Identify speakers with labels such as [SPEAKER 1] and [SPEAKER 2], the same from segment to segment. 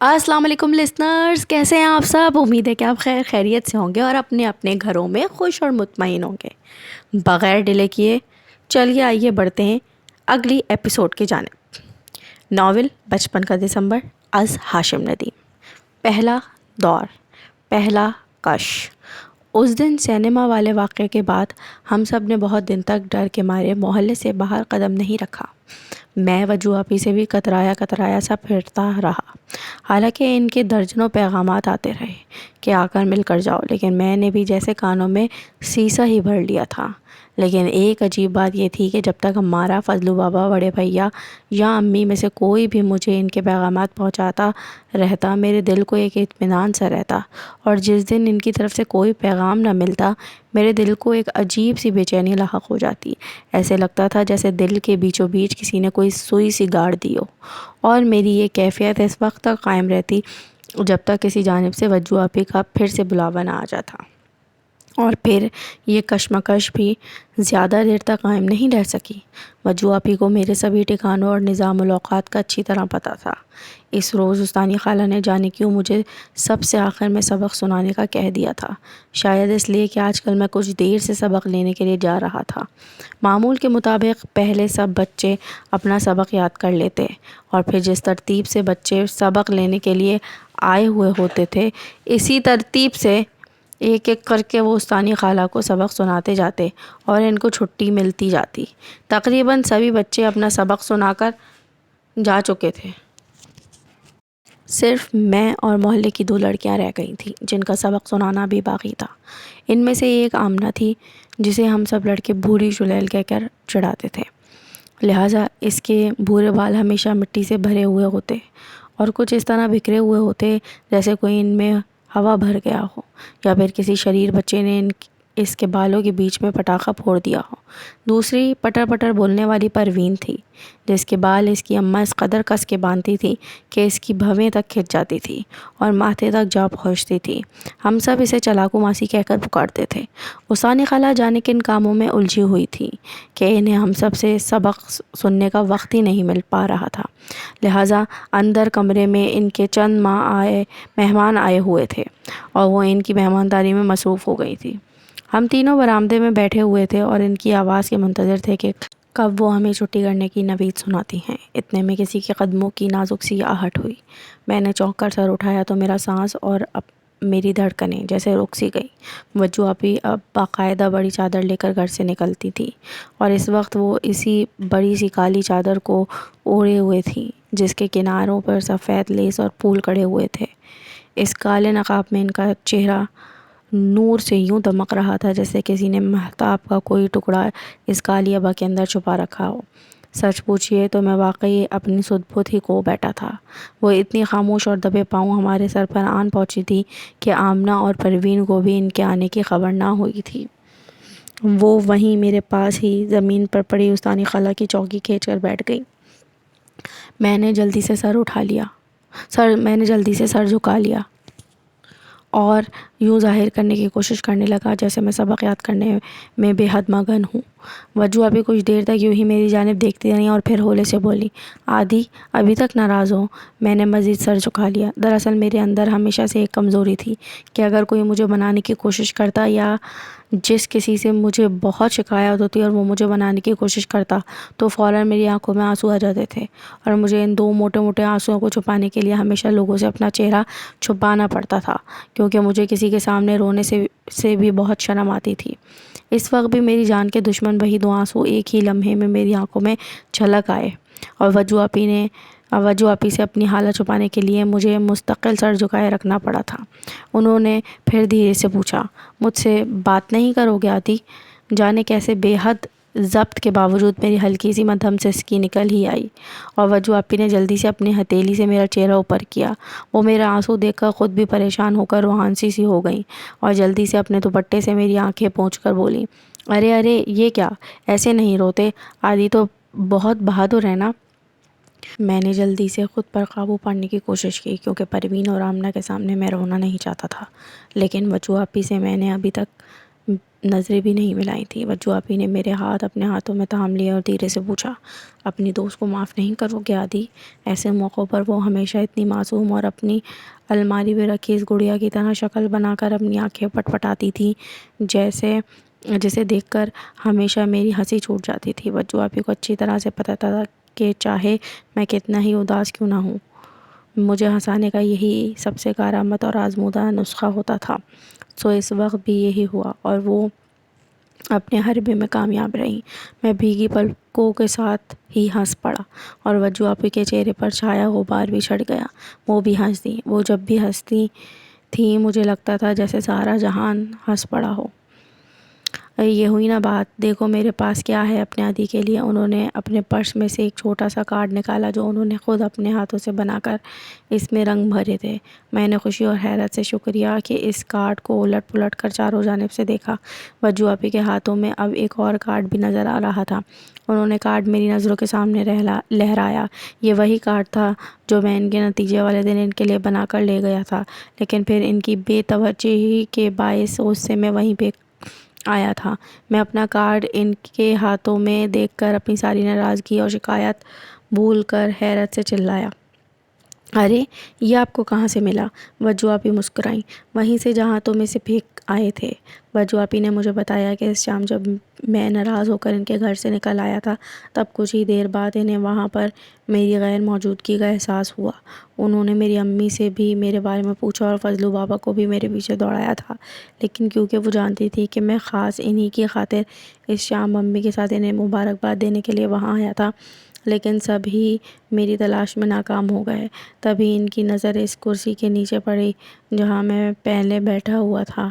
[SPEAKER 1] السلام علیکم لسنرز، کیسے ہیں آپ سب؟ امید ہے کہ آپ خیر خیریت سے ہوں گے اور اپنے اپنے گھروں میں خوش اور مطمئن ہوں گے۔ بغیر ڈیلے کیے چلیے آئیے بڑھتے ہیں اگلی ایپیسوڈ کی جانب۔ ناول بچپن کا دسمبر از ہاشم ندیم۔ پہلا دور، پہلا کش۔ اس دن سینما والے واقعے کے بعد ہم سب نے بہت دن تک ڈر کے مارے محلے سے باہر قدم نہیں رکھا۔ میں وجو آپی سے بھی کترایا سا پھرتا رہا، حالانکہ ان کے درجنوں پیغامات آتے رہے کہ آ کر مل کر جاؤ، لیکن میں نے بھی جیسے کانوں میں سیسا ہی بھر لیا تھا۔ لیکن ایک عجیب بات یہ تھی کہ جب تک ہمارا فضلو بابا، بڑے بھیا یا امی میں سے کوئی بھی مجھے ان کے پیغامات پہنچاتا رہتا، میرے دل کو ایک اطمینان سا رہتا، اور جس دن ان کی طرف سے کوئی پیغام نہ ملتا، میرے دل کو ایک عجیب سی بے چینی لاحق ہو جاتی۔ ایسے لگتا تھا جیسے دل کے بیچوں بیچ کسی نے کوئی سوئی سی گاڑ دی ہو، اور میری یہ کیفیت اس وقت تک قائم رہتی جب تک کسی جانب سے وجو آپی کا پھر سے بلاوا نہ آ جاتا۔ اور پھر یہ کشمکش بھی زیادہ دیر تک قائم نہیں رہ سکی۔ وجو آپی کو میرے سبھی ٹھکانوں اور نظام الاوقات کا اچھی طرح پتہ تھا۔ اس روز استانی خالہ نے جانے کیوں مجھے سب سے آخر میں سبق سنانے کا کہہ دیا تھا، شاید اس لیے کہ آج کل میں کچھ دیر سے سبق لینے کے لیے جا رہا تھا۔ معمول کے مطابق پہلے سب بچے اپنا سبق یاد کر لیتے، اور پھر جس ترتیب سے بچے سبق لینے کے لیے آئے ہوئے ہوتے تھے، اسی ترتیب سے ایک ایک کر کے وہ استانی خالہ کو سبق سناتے جاتے اور ان کو چھٹی ملتی جاتی۔ تقریباً سبھی بچے اپنا سبق سنا کر جا چکے تھے۔ صرف میں اور محلے کی 2 لڑکیاں رہ گئی تھیں جن کا سبق سنانا بھی باقی تھا۔ ان میں سے ایک آمنہ تھی، جسے ہم سب لڑکے بھوری چڑیل کہہ کر چڑھاتے تھے، لہٰذا اس کے بھورے بال ہمیشہ مٹی سے بھرے ہوئے ہوتے اور کچھ اس طرح بکھرے ہوئے ہوتے جیسے کوئی ان میں ہوا بھر گیا ہو، یا پھر کسی شریر بچے نے اس کے بالوں کے بیچ میں پٹاخہ پھوڑ دیا ہو۔ دوسری پٹر پٹر بولنے والی پروین تھی، جس کے بال اس کی اماں اس قدر کس کے باندھتی تھی کہ اس کی بھویں تک کھنچ جاتی تھی اور ماتھے تک جا پہنچتی تھی۔ ہم سب اسے چلاکو ماسی کہہ کر پکارتے تھے۔ استانی خالہ جانے کن کاموں میں الجھی ہوئی تھی کہ انہیں ہم سب سے سبق سننے کا وقت ہی نہیں مل پا رہا تھا، لہٰذا اندر کمرے میں ان کے چند مہمان آئے ہوئے تھے اور وہ ان کی مہمانداری میں مصروف ہو گئی تھی۔ ہم تینوں برآمدے میں بیٹھے ہوئے تھے اور ان کی آواز کے منتظر تھے کہ کب وہ ہمیں چھٹی کرنے کی نوید سناتی ہیں۔ اتنے میں کسی کے قدموں کی نازک سی آہٹ ہوئی۔ میں نے چونک کر سر اٹھایا تو میرا سانس اور میری دھڑکنیں جیسے رک سی گئی۔ وجو آپی اب باقاعدہ بڑی چادر لے کر گھر سے نکلتی تھی، اور اس وقت وہ اسی بڑی سی کالی چادر کو اوڑھے ہوئے تھی جس کے کناروں پر سفید لیس اور پھول کڑے ہوئے تھے۔ اس کالے نقاب میں ان کا چہرہ نور سے یوں دمک رہا تھا جیسے کسی نے مہتاب کا کوئی ٹکڑا اس کالی ابا کے اندر چھپا رکھا ہو۔ سچ پوچھئے تو میں واقعی اپنی سدھ بُدھ ہی کھو بیٹھا تھا۔ وہ اتنی خاموش اور دبے پاؤں ہمارے سر پر آن پہنچی تھی کہ آمنہ اور پروین کو بھی ان کے آنے کی خبر نہ ہوئی تھی۔ وہ وہیں میرے پاس ہی زمین پر پڑی استانی خالہ کی چوکی کھینچ کر بیٹھ گئی۔ میں نے جلدی سے سر جھکا لیا اور یوں ظاہر کرنے کی کوشش کرنے لگا جیسے میں سبق یاد کرنے میں بے حد مگن ہوں۔ وجو ابھی کچھ دیر تک یوں ہی میری جانب دیکھتی رہی اور پھر ہولے سے بولی، آدی ابھی تک ناراض ہو؟ میں نے مزید سر جھکا لیا۔ دراصل میرے اندر ہمیشہ سے ایک کمزوری تھی کہ اگر کوئی مجھے منانے کی کوشش کرتا، یا جس کسی سے مجھے بہت شکایت ہوتی اور وہ مجھے منانے کی کوشش کرتا، تو فوراً میری آنکھوں میں آنسو آ جاتے تھے، اور مجھے ان 2 موٹے موٹے آنسوؤں کو چھپانے کے لیے ہمیشہ لوگوں سے اپنا چہرہ چھپانا پڑتا تھا، کیونکہ مجھے کسی کے سامنے رونے سے بھی بہت شرم آتی تھی۔ اس وقت بھی میری جان کے دشمن وہی 2 آنسو ایک ہی لمحے میں میری آنکھوں میں جھلک آئے، اور وجو آپی سے اپنی حالت چھپانے کے لیے مجھے مستقل سر جھکائے رکھنا پڑا تھا۔ انہوں نے پھر دھیرے سے پوچھا، مجھ سے بات نہیں کرو گے آدی؟ جانے کیسے بے حد ضبط کے باوجود میری ہلکی سی مدھم سسکی نکل ہی آئی، اور وجو آپی نے جلدی سے اپنی ہتھیلی سے میرا چہرہ اوپر کیا۔ وہ میرا آنسو دیکھ کر خود بھی پریشان ہو کر روحانسی سی ہو گئیں، اور جلدی سے اپنے دوپٹے سے میری آنکھیں پونچھ کر بولیں، ارے یہ کیا، ایسے نہیں روتے، آدی تو بہت بہادر ہے نا۔ میں نے جلدی سے خود پر قابو پانے کی کوشش کی، کیونکہ پروین اور آمنہ کے سامنے میں رونا نہیں چاہتا تھا، لیکن وجو آپی سے میں نے ابھی تک نظریں بھی نہیں ملائی تھیں۔ وجو آپی نے میرے ہاتھ اپنے ہاتھوں میں تھام لیے اور دھیرے سے پوچھا، اپنی دوست کو معاف نہیں کرو گے عادی؟ ایسے موقعوں پر وہ ہمیشہ اتنی معصوم اور اپنی الماری میں رکھی اس گڑیا کی طرح شکل بنا کر اپنی آنکھیں پٹپٹاتی تھی، جسے دیکھ کر ہمیشہ میری ہنسی چھوٹ جاتی تھی۔ وجو آپی کو اچھی طرح سے پتہ تھا کہ چاہے میں کتنا ہی اداس کیوں نہ ہوں، مجھے ہنسانے کا یہی سب سے کارآمد اور آزمودہ نسخہ ہوتا تھا۔ سو اس وقت بھی یہی ہوا اور وہ اپنے حربے میں کامیاب رہی۔ میں بھیگی پلکوں کے ساتھ ہی ہنس پڑا اور وجو آپی کے چہرے پر چھایا غبار بھی چھٹ گیا۔ وہ بھی ہنس دیں۔ وہ جب بھی ہنستی تھیں مجھے لگتا تھا جیسے سارا جہان ہنس پڑا ہو۔ یہ ہوئی نا بات، دیکھو میرے پاس کیا ہے اپنے عادی کے لیے۔ انہوں نے اپنے پرس میں سے ایک چھوٹا سا کارڈ نکالا جو انہوں نے خود اپنے ہاتھوں سے بنا کر اس میں رنگ بھرے تھے۔ میں نے خوشی اور حیرت سے شکریہ کہ اس کارڈ کو الٹ پلٹ کر چاروں جانب سے دیکھا۔ وجو آپی کے ہاتھوں میں اب ایک اور کارڈ بھی نظر آ رہا تھا۔ انہوں نے کارڈ میری نظروں کے سامنے لہرایا۔ یہ وہی کارڈ تھا جو میں ان کے نتیجے والے دن ان کے لیے بنا کر لے گیا تھا، لیکن پھر ان کی بے توجہی کے باعث غصے میں وہیں پہ آیا تھا۔ میں اپنا کارڈ ان کے ہاتھوں میں دیکھ کر اپنی ساری ناراضگی اور شکایت بھول کر حیرت سے چلایا، ارے یہ آپ کو کہاں سے ملا؟ وجو آپی مسکرائیں، وہیں سے جہاں تم اسے پھینک آئے تھے۔ وجو آپی نے مجھے بتایا کہ اس شام جب میں ناراض ہو کر ان کے گھر سے نکل آیا تھا تب کچھ ہی دیر بعد انہیں وہاں پر میری غیر موجودگی کا احساس ہوا۔ انہوں نے میری امی سے بھی میرے بارے میں پوچھا اور فضلو بابا کو بھی میرے پیچھے دوڑایا تھا، لیکن کیونکہ وہ جانتی تھی کہ میں خاص انہی کی خاطر اس شام امی کے ساتھ انہیں مبارکباد دینے کے لیے وہاں آیا تھا، لیکن سبھی میری تلاش میں ناکام ہو گئے۔ تبھی ان کی نظر اس کرسی کے نیچے پڑی جہاں میں پہلے بیٹھا ہوا تھا۔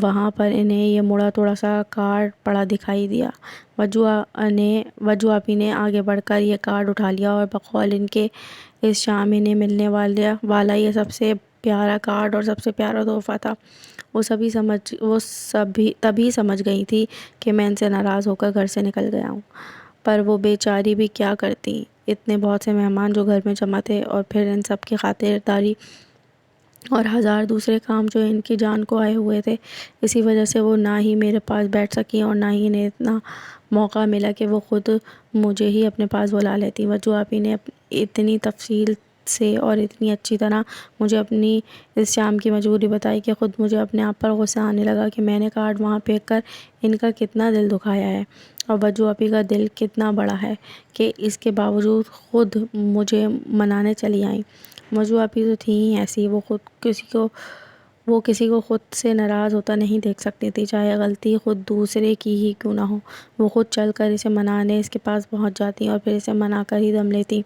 [SPEAKER 1] وہاں پر انہیں یہ مڑا توڑا سا کارڈ پڑا دکھائی دیا۔ وجو آپی نے آگے بڑھ کر یہ کارڈ اٹھا لیا اور بقول ان کے اس شام انہیں ملنے والا یہ سب سے پیارا کارڈ اور سب سے پیارا تحفہ تھا۔ وہ تبھی سمجھ گئی تھی کہ میں ان سے ناراض ہو کر گھر سے نکل گیا ہوں، پر وہ بیچاری بھی کیا کرتی، اتنے بہت سے مہمان جو گھر میں جمع تھے اور پھر ان سب کی خاطرداری اور ہزار دوسرے کام جو ان کی جان کو آئے ہوئے تھے، اسی وجہ سے وہ نہ ہی میرے پاس بیٹھ سکی اور نہ ہی انہیں اتنا موقع ملا کہ وہ خود مجھے ہی اپنے پاس بلا لیتی۔ وجو آپی نے اتنی تفصیل سے اور اتنی اچھی طرح مجھے اپنی اس شام کی مجبوری بتائی کہ خود مجھے اپنے آپ پر غصہ آنے لگا کہ میں نے کارڈ وہاں پھینک کر ان کا کتنا دل دکھایا ہے، اور وجو آپی کا دل کتنا بڑا ہے کہ اس کے باوجود خود مجھے منانے چلی آئیں۔ وجو آپی تو تھیں ہی ایسی، وہ کسی کو خود سے ناراض ہوتا نہیں دیکھ سکتی تھی، چاہے غلطی خود دوسرے کی ہی کیوں نہ ہو۔ وہ خود چل کر اسے منانے اس کے پاس پہنچ جاتی اور پھر اسے منا کر ہی دم لیتی۔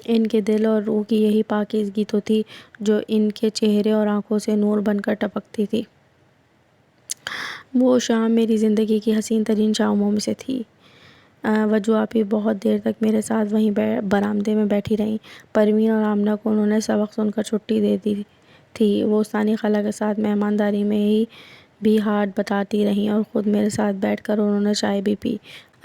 [SPEAKER 1] ان کے دل اور روح کی یہی پاکیزگی تو تھی جو ان کے چہرے اور آنکھوں سے نور بن کر ٹپکتی تھی۔ وہ شام میری زندگی کی حسین ترین شاموں میں سے تھی۔ وجو آپی بہت دیر تک میرے ساتھ وہیں برآمدے میں بیٹھی رہیں۔ پروین اور آمنہ کو انہوں نے سبق سن کر چھٹی دے دی تھی۔ وہ ثانی خالہ کے ساتھ مہمانداری میں ہی بھی ہاتھ بٹاتی رہیں اور خود میرے ساتھ بیٹھ کر انہوں نے چائے بھی پی۔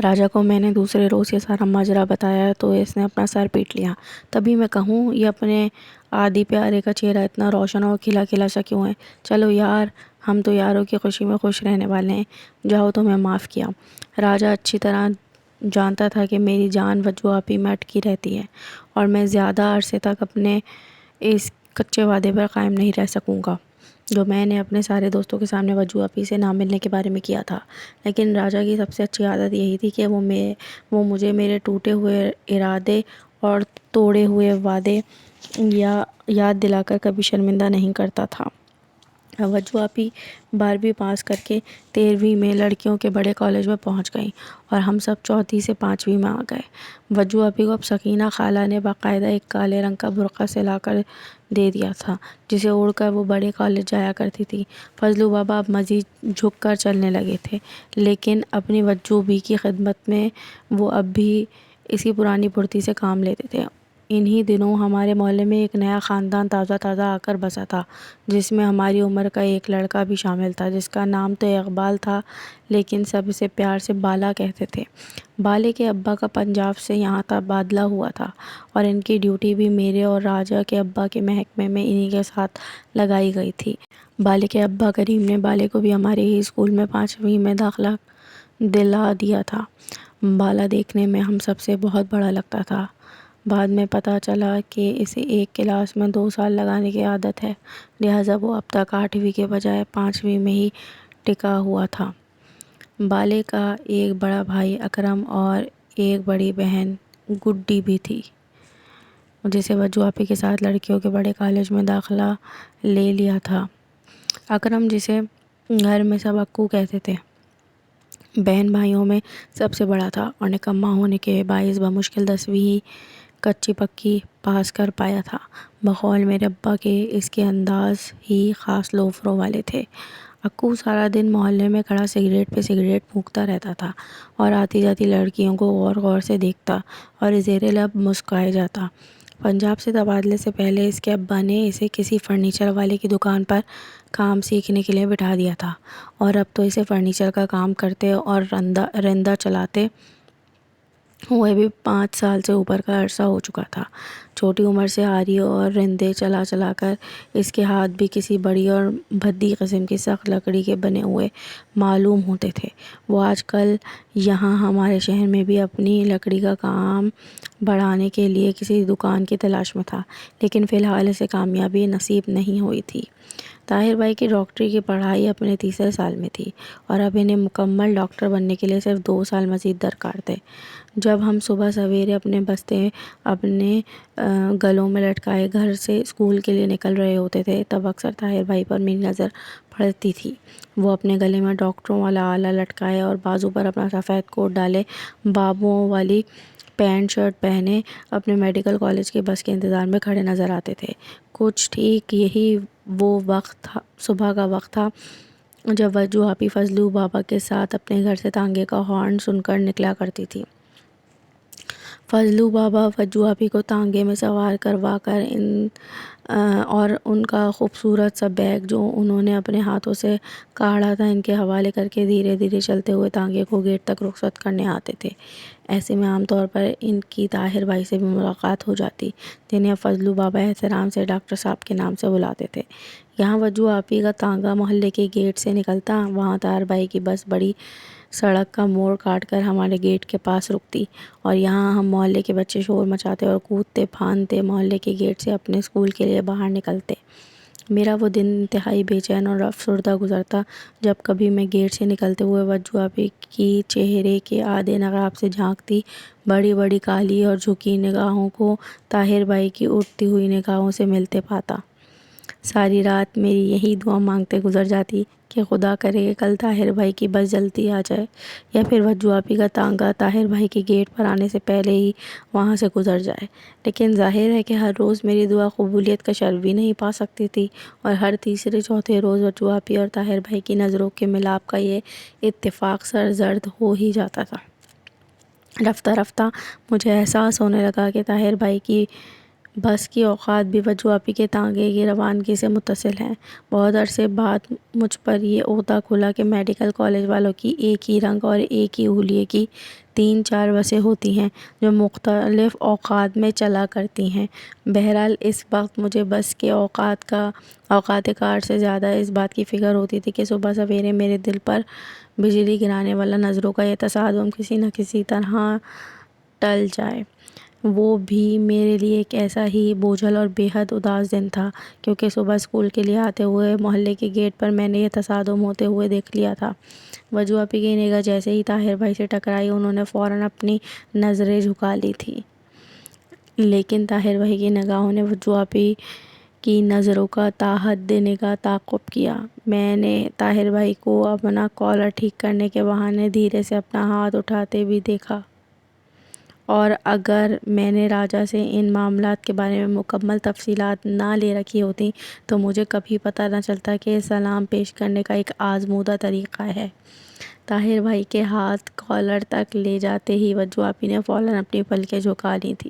[SPEAKER 1] راجا کو میں نے دوسرے روز یہ سارا ماجرا بتایا تو اس نے اپنا سر پیٹ لیا۔ تبھی میں کہوں یہ اپنے عادی پیارے کا چہرہ اتنا روشن اور کھلا کھلا سا کیوں ہے؟ چلو یار، ہم تو یاروں کی خوشی میں خوش رہنے والے ہیں، جاؤ تمہیں معاف کیا۔ راجا اچھی طرح جانتا تھا کہ میری جان وجو آپی میں اٹکی رہتی ہے اور میں زیادہ عرصے تک اپنے اس کچے وعدے پر قائم نہیں رہ سکوں گا جو میں نے اپنے سارے دوستوں کے سامنے وجو آپی سے نہ ملنے کے بارے میں کیا تھا۔ لیکن راجا کی سب سے اچھی عادت یہی تھی کہ وہ مجھے میرے ٹوٹے ہوئے ارادے اور توڑے ہوئے وعدے یاد دلا کر کبھی شرمندہ نہیں کرتا تھا۔ وجو آپی 12ویں پاس کر کے 13ویں میں لڑکیوں کے بڑے کالج میں پہنچ گئیں اور ہم سب 4تھی سے 5ویں میں آ گئے۔ وجو آپی کو اب سکینہ خالہ نے باقاعدہ ایک کالے رنگ کا برقع سلا کر دے دیا تھا جسے اوڑھ کر وہ بڑے کالج جایا کرتی تھی۔ فضلو بابا اب مزید جھک کر چلنے لگے تھے، لیکن اپنی وجو بی کی خدمت میں وہ اب بھی اسی پرانی پھرتی سے کام لیتے تھے۔ انہی دنوں ہمارے محلے میں ایک نیا خاندان تازہ آ کر بسا تھا، جس میں ہماری عمر کا ایک لڑکا بھی شامل تھا، جس کا نام تو اقبال تھا لیکن سب اسے پیار سے بالا کہتے تھے۔ بالے کے ابا کا پنجاب سے یہاں تبادلہ ہوا تھا اور ان کی ڈیوٹی بھی میرے اور راجا کے ابا کے محکمے میں انہی کے ساتھ لگائی گئی تھی۔ بالے کے ابا کریم نے بالے کو بھی ہمارے ہی اسکول میں 5ویں میں داخلہ دلا دیا تھا۔ بالا دیکھنے میں ہم سب سے بہت بڑا لگتا تھا۔ بعد میں پتہ چلا کہ اسے ایک کلاس میں 2 سال لگانے کی عادت ہے، لہٰذا وہ اب تک 8ویں کے بجائے 5ویں میں ہی ٹکا ہوا تھا۔ بالے کا ایک بڑا بھائی اکرم اور ایک بڑی بہن گڈی بھی تھی، جسے وجو آپی کے ساتھ لڑکیوں کے بڑے کالج میں داخلہ لے لیا تھا۔ اکرم، جسے گھر میں سب اکو کہتے تھے، بہن بھائیوں میں سب سے بڑا تھا اور نکما ہونے کے باعث بمشکل 10ویں ہی کچی پکی پاس کر پایا تھا۔ بقول میرے ابا کے اس کے انداز ہی خاص لوفروں والے تھے۔ اکو سارا دن محلے میں کھڑا سگریٹ پہ سگریٹ پھونکتا رہتا تھا اور آتی جاتی لڑکیوں کو غور سے دیکھتا اور زیر لب مسکرائے جاتا۔ پنجاب سے تبادلے سے پہلے اس کے ابا نے اسے کسی فرنیچر والے کی دکان پر کام سیکھنے کے لیے بٹھا دیا تھا اور اب تو اسے فرنیچر کا کام کرتے اور رندہ چلاتے ہوئے بھی 5 سال سے اوپر کا عرصہ ہو چکا تھا۔ چھوٹی عمر سے آری اور رندے چلا کر اس کے ہاتھ بھی کسی بڑی اور بھدی قسم کی سخت لکڑی کے بنے ہوئے معلوم ہوتے تھے۔ وہ آج کل یہاں ہمارے شہر میں بھی اپنی لکڑی کا کام بڑھانے کے لیے کسی دکان کی تلاش میں تھا، لیکن فی الحال اسے کامیابی نصیب نہیں ہوئی تھی۔ طاہر بھائی کی ڈاکٹری کی پڑھائی اپنے تیسرے سال میں تھی اور اب انہیں مکمل ڈاکٹر بننے کے لیے صرف 2 سال مزید درکار تھے۔ جب ہم صبح سویرے اپنے بستے اپنے گلوں میں لٹکائے گھر سے اسکول کے لیے نکل رہے ہوتے تھے، تب اکثر طاہر بھائی پر میری نظر پڑتی تھی۔ وہ اپنے گلے میں ڈاکٹروں والا آلہ لٹکائے اور بازو پر اپنا سفید کوٹ ڈالے، بابوں والی پینٹ شرٹ پہنے اپنے میڈیکل کالج کی بس کے انتظار میں کھڑے نظر آتے تھے۔ کچھ ٹھیک یہی وہ وقت تھا، صبح کا وقت تھا، جب وجو آپی فضلو بابا کے ساتھ اپنے گھر سے تانگے کا ہارن سن کر نکلا کرتی تھی۔ فضلو بابا وجو آپی کو تانگے میں سوار کروا کر اور ان کا خوبصورت سا بیگ جو انہوں نے اپنے ہاتھوں سے کاڑھا تھا ان کے حوالے کر کے دھیرے دھیرے چلتے ہوئے تانگے کو گیٹ تک رخصت کرنے آتے تھے۔ ایسے میں عام طور پر ان کی طاہر بھائی سے بھی ملاقات ہو جاتی، جنہیں اب فضلو بابا احترام سے ڈاکٹر صاحب کے نام سے بلاتے تھے۔ یہاں وجو آپی کا تانگا محلے کے گیٹ سے نکلتا، وہاں طاہر بھائی کی بس بڑی سڑک کا موڑ کاٹ کر ہمارے گیٹ کے پاس رکتی اور یہاں ہم محلے کے بچے شور مچاتے اور کودتے پھاندتے محلے کے گیٹ سے اپنے اسکول کے لیے باہر نکلتے۔ میرا وہ دن انتہائی بے چین اور افسردہ گزرتا جب کبھی میں گیٹ سے نکلتے ہوئے وجو آپی کی چہرے کے آدھے نقاب سے جھانکتی بڑی بڑی کالی اور جھکی نگاہوں کو طاہر بھائی کی اٹھتی ہوئی نگاہوں سے ملتے پاتا۔ ساری رات میری یہی دعا مانگتے گزر جاتی کہ خدا کرے کہ کل طاہر بھائی کی بس جلدی آ جائے یا پھر وجو آپی کا تانگا طاہر بھائی کے گیٹ پر آنے سے پہلے ہی وہاں سے گزر جائے۔ لیکن ظاہر ہے کہ ہر روز میری دعا قبولیت کا شرف بھی نہیں پا سکتی تھی اور ہر تیسرے چوتھے روز وجو آپی اور طاہر بھائی کی نظروں کے ملاپ کا یہ اتفاق سرزد ہو ہی جاتا تھا۔ رفتہ رفتہ مجھے احساس ہونے لگا کہ طاہر بھائی کی بس کی اوقات بھی وجو آپی کے تانگے کی روانگی سے متصل ہیں۔ بہت عرصے بعد مجھ پر یہ عہدہ کھلا کہ میڈیکل کالج والوں کی ایک ہی رنگ اور ایک ہی حلیے کی 3-4 بسیں ہوتی ہیں جو مختلف اوقات میں چلا کرتی ہیں۔ بہرحال اس وقت مجھے بس کے اوقات کار سے زیادہ اس بات کی فکر ہوتی تھی کہ صبح سویرے میرے دل پر بجلی گرانے والا نظروں کا یہ تصادم کسی نہ کسی طرح ٹل جائے۔ وہ بھی میرے لیے ایک ایسا ہی بوجھل اور بے حد اداس دن تھا، کیونکہ صبح اسکول کے لیے آتے ہوئے محلے کے گیٹ پر میں نے یہ تصادم ہوتے ہوئے دیکھ لیا تھا۔ وجو آپی کی نگاہ جیسے ہی طاہر بھائی سے ٹکرائی، انہوں نے فوراً اپنی نظریں جھکا لی تھیں، لیکن طاہر بھائی کی نگاہوں نے وجو آپی کی نظروں کا تا حد نگاہ تعاقب کیا۔ میں نے طاہر بھائی کو اپنا کالر ٹھیک کرنے کے بہانے دھیرے سے اپنا ہاتھ اٹھاتے بھی دیکھا، اور اگر میں نے راجا سے ان معاملات کے بارے میں مکمل تفصیلات نہ لے رکھی ہوتیں تو مجھے کبھی پتہ نہ چلتا کہ سلام پیش کرنے کا ایک آزمودہ طریقہ ہے۔ طاہر بھائی کے ہاتھ کالر تک لے جاتے ہی وجو آپی نے فوراً اپنی پلکیں جھکا لی تھی،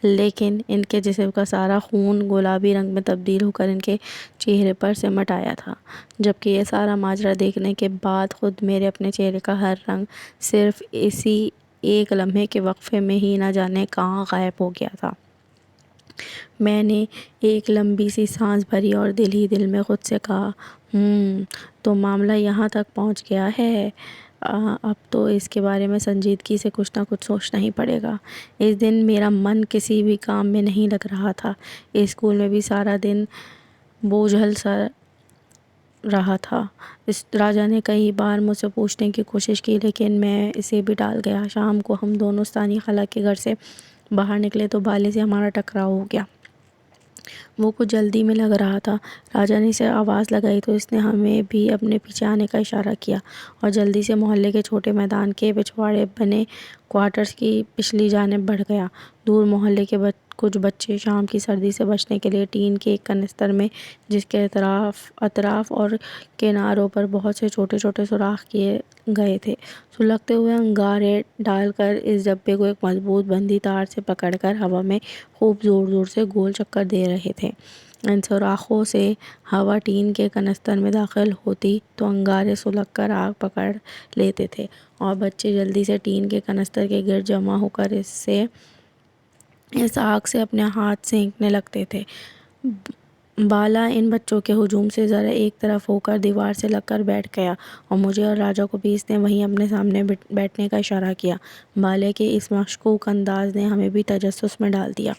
[SPEAKER 1] لیکن ان کے جسم کا سارا خون گلابی رنگ میں تبدیل ہو کر ان کے چہرے پر سمٹ آیا تھا، جبکہ یہ سارا ماجرا دیکھنے کے بعد خود میرے اپنے چہرے کا ہر رنگ صرف اسی ایک لمحے کے وقفے میں ہی نہ جانے کہاں غائب ہو گیا تھا۔ میں نے ایک لمبی سی سانس بھری اور دل ہی دل میں خود سے کہا، تو معاملہ یہاں تک پہنچ گیا ہے، اب تو اس کے بارے میں سنجیدگی سے کچھ نہ کچھ سوچنا ہی پڑے گا۔ اس دن میرا من کسی بھی کام میں نہیں لگ رہا تھا، اسکول میں بھی سارا دن بوجھل سا رہا تھا۔ راجا نے کئی بار مجھ سے پوچھنے کی کوشش کی، لیکن میں اسے بھی ٹال گیا۔ شام کو ہم دونوں ثانی خالہ کے گھر سے باہر نکلے تو بالے سے ہمارا ٹکراؤ ہو گیا۔ وہ کچھ جلدی میں لگ رہا تھا۔ راجا نے اسے آواز لگائی تو اس نے ہمیں بھی اپنے پیچھے آنے کا اشارہ کیا اور جلدی سے محلے کے چھوٹے میدان کے پچھواڑے بنے کوارٹرز کی پچھلی جانب بڑھ گیا۔ دور محلے کے کچھ بچے شام کی سردی سے بچنے کے لیے ٹین کے ایک کنستر میں، جس کے اطراف اور کناروں پر بہت سے چھوٹے چھوٹے سوراخ کیے گئے تھے، سلگتے ہوئے انگارے ڈال کر اس ڈبے کو ایک مضبوط بندھی تار سے پکڑ کر ہوا میں خوب زور زور سے گول چکر دے رہے تھے۔ ان سوراخوں سے ہوا ٹین کے کنستر میں داخل ہوتی تو انگارے سلگ کر آگ پکڑ لیتے تھے اور بچے جلدی سے ٹین کے کنستر کے گرد جمع ہو کر اس آگ سے اپنے ہاتھ سینکنے لگتے تھے۔ بالا ان بچوں کے ہجوم سے ذرا ایک طرف ہو کر دیوار سے لگ کر بیٹھ گیا اور مجھے اور راجا کو بھی اس نے وہیں اپنے سامنے بیٹھنے کا اشارہ کیا۔ بالے کے اس مشکوک انداز نے ہمیں بھی تجسس میں ڈال دیا۔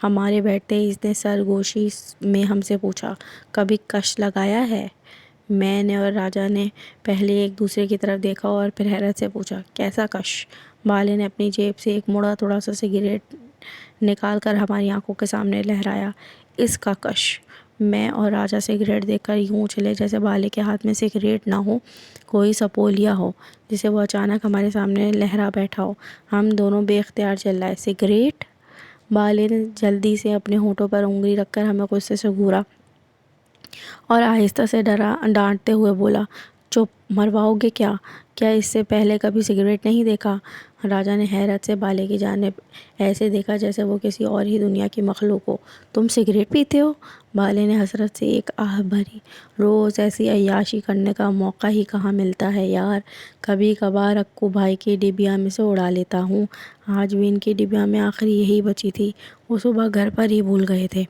[SPEAKER 1] ہمارے بیٹھتے ہی اس نے سرگوشی میں ہم سے پوچھا، کبھی کش لگایا ہے؟ میں نے اور راجا نے پہلے ایک دوسرے کی طرف دیکھا اور پھر حیرت سے پوچھا، کیسا کش؟ بالے نے اپنی جیب سے ایک مڑا تھوڑا سا سگریٹ نکال کر ہماری آنکھوں کے سامنے لہرایا، اس کا کش۔ میں اور راجا سگریٹ دیکھ کر یوں اچھلے جیسے بالے کے ہاتھ میں سگریٹ نہ ہو، کوئی سپولیا ہو جسے وہ اچانک ہمارے سامنے لہرا بیٹھا ہو۔ ہم دونوں بے اختیار چلائے، سگریٹ؟ بالے نے جلدی سے اپنے ہونٹوں پر انگلی رکھ کر ہمیں غصے سے گھورا اور آہستہ سے ڈانٹتے ہوئے بولا، چپ، مرواؤ گے کیا؟ کیا اس سے پہلے کبھی سگریٹ نہیں دیکھا؟ راجا نے حیرت سے بالے کی جانب ایسے دیکھا جیسے وہ کسی اور ہی دنیا کی مخلوق ہو۔ تم سگریٹ پیتے ہو؟ بالے نے حسرت سے ایک آہ بھری، روز ایسی عیاشی کرنے کا موقع ہی کہاں ملتا ہے یار، کبھی کبھار اکو بھائی کی ڈبیا میں سے اڑا لیتا ہوں، آج بھی ان کی ڈبیا میں آخری یہی بچی تھی، وہ صبح گھر پر ہی بھول گئے تھے،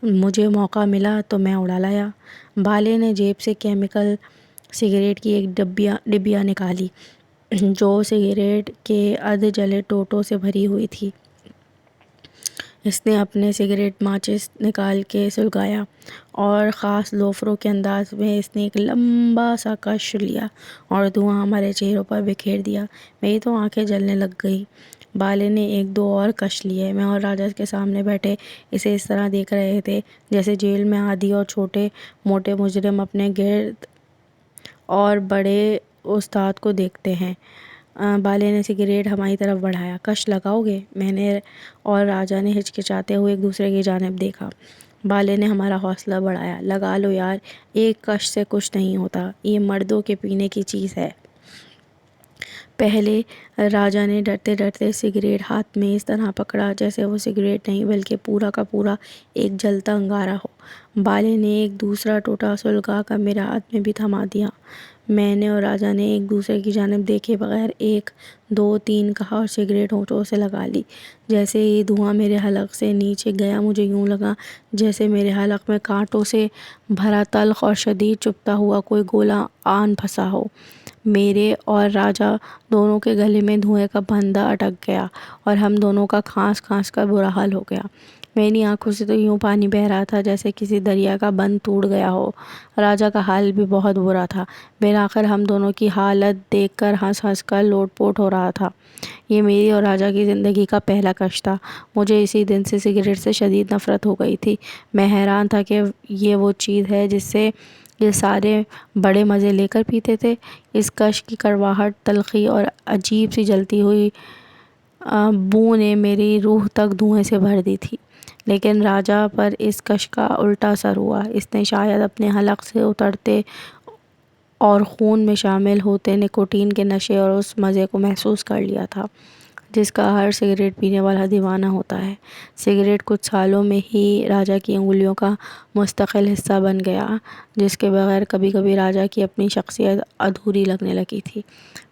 [SPEAKER 1] مجھے موقع ملا تو میں اڑا لایا۔ بالے نے جیب سے کیمیکل سگریٹ کی ایک ڈبیا نکالی جو سگریٹ کے ادھ جلے ٹوٹوں سے بھری ہوئی تھی۔ اس نے اپنے سگریٹ ماچس نکال کے سلگایا اور خاص لوفروں کے انداز میں اس نے ایک لمبا سا کش لیا اور دھواں ہمارے چہروں پر بکھیر دیا۔ میری تو آنکھیں جلنے لگ گئی۔ بالے نے ایک دو اور کش لیے۔ میں اور راجا کے سامنے بیٹھے اسے اس طرح دیکھ رہے تھے جیسے جیل میں عادی اور چھوٹے موٹے مجرم اپنے گرد اور بڑے استاد کو دیکھتے ہیں۔ بالے نے سگریٹ ہماری طرف بڑھایا، کش لگاؤ گے؟ میں نے اور راجا نے ہچکچاتے ہوئے ایک دوسرے کی جانب دیکھا۔ بالے نے ہمارا حوصلہ بڑھایا، لگا لو یار، ایک کش سے کچھ نہیں ہوتا، یہ مردوں کے پینے کی چیز ہے۔ پہلے راجا نے ڈرتے ڈرتے سگریٹ ہاتھ میں اس طرح پکڑا جیسے وہ سگریٹ نہیں بلکہ پورا کا پورا ایک جلتا انگارہ ہو۔ بالے نے ایک دوسرا ٹوٹا سلگا کر میرے ہاتھ میں بھی تھما دیا۔ میں نے اور راجا نے ایک دوسرے کی جانب دیکھے بغیر ایک دو تین کہا اور سگریٹ ہونٹوں سے لگا لی۔ جیسے یہ دھواں میرے حلق سے نیچے گیا مجھے یوں لگا جیسے میرے حلق میں کانٹوں سے بھرا تلخ اور شدید چبھتا ہوا کوئی گولا آن پھنسا ہو۔ میرے اور راجا دونوں کے گلے میں دھوئیں کا پھندا اٹک گیا اور ہم دونوں کا کھانس کھانس کر برا حال ہو گیا۔ میری آنکھوں سے تو یوں پانی بہہ رہا تھا جیسے کسی دریا کا بند ٹوٹ گیا ہو۔ راجا کا حال بھی بہت برا تھا۔ بالآخر ہم دونوں کی حالت دیکھ کر ہنس ہنس کر لوٹ پوٹ ہو رہا تھا۔ یہ میری اور راجا کی زندگی کا پہلا کش تھا۔ مجھے اسی دن سے سگریٹ سے شدید نفرت ہو گئی تھی۔ میں حیران تھا کہ یہ وہ چیز ہے جس سے یہ سارے بڑے مزے لے کر پیتے تھے۔ اس کش کی کڑواہٹ، تلخی اور عجیب سی جلتی ہوئی بو نے میری روح تک دھوئیں سے بھر دی تھی۔ لیکن راجا پر اس کش کا الٹا اثر ہوا۔ اس نے شاید اپنے حلق سے اترتے اور خون میں شامل ہوتے نکوٹین کے نشے اور اس مزے کو محسوس کر لیا تھا جس کا ہر سگریٹ پینے والا دیوانہ ہوتا ہے۔ سگریٹ کچھ سالوں میں ہی راجا کی انگلیوں کا مستقل حصہ بن گیا، جس کے بغیر کبھی کبھی راجا کی اپنی شخصیت ادھوری لگنے لگی تھی۔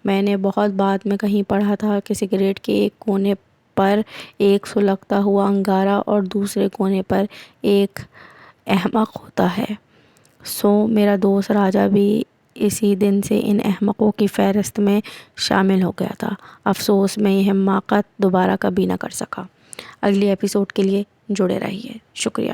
[SPEAKER 1] میں نے بہت بعد میں کہیں پڑھا تھا کہ سگریٹ کے ایک کونے پر ایک سلگتا ہوا انگارہ اور دوسرے کونے پر ایک احمق ہوتا ہے۔ میرا دوست راجا بھی اسی دن سے ان احمقوں کی فہرست میں شامل ہو گیا تھا۔ افسوس میں یہ حماقت دوبارہ کبھی نہ کر سکا۔ اگلی ایپیسوڈ کے لیے جڑے رہیے۔ شکریہ۔